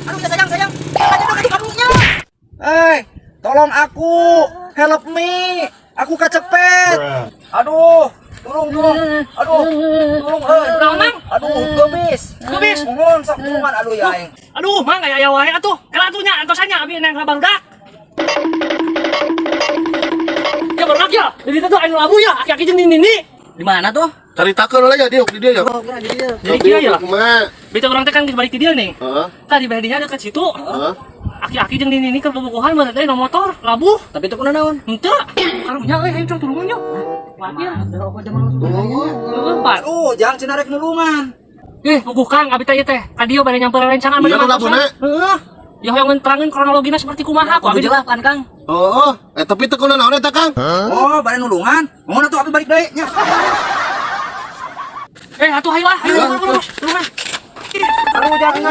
Aduh, ya sayang. Aduh, kamunya. Tolong aku. Help me. Aku kecepet. Aduh, tolong. Aduh, tolong, Mang. Aduh, gebis. Mohon sok tulungan aduh ya aing. Aduh, Mang aya wae atuh. Kala atuhnya antosannya abi nang barudak. Ya barudak ya. Jadi itu anu labu ya, aki-aki jeung nini. Di mana tuh? Caritakeun lah ya di dia ya. Jadi kia ya. Kumaha? Beta urang teh kan balik ke dia nih. Heeh. Tadi badinya dekat situ. Heeh. Aki-aki jeung nini keur bobogohan bener teh motor, labu. Tapi itu kunaon naon? Henteu. Karunya ayo tulungan yo. Wajar. Lompat. Jangan cenah rek nulungan. Puguh Kang, abi teh teh. Kadio bade nyamper rencangan Iya, labuna. Heeh. Ya hoyong ngeterangin kronologinya seperti kumaha aku abi Jelas kan, Kang? Oh, tapi teu kunaon naon eta, Kang? Oh, bade nulungan. Mohon atuh abi balik deui nya. Atuh hayu lah, tulungan. Aduh, jangan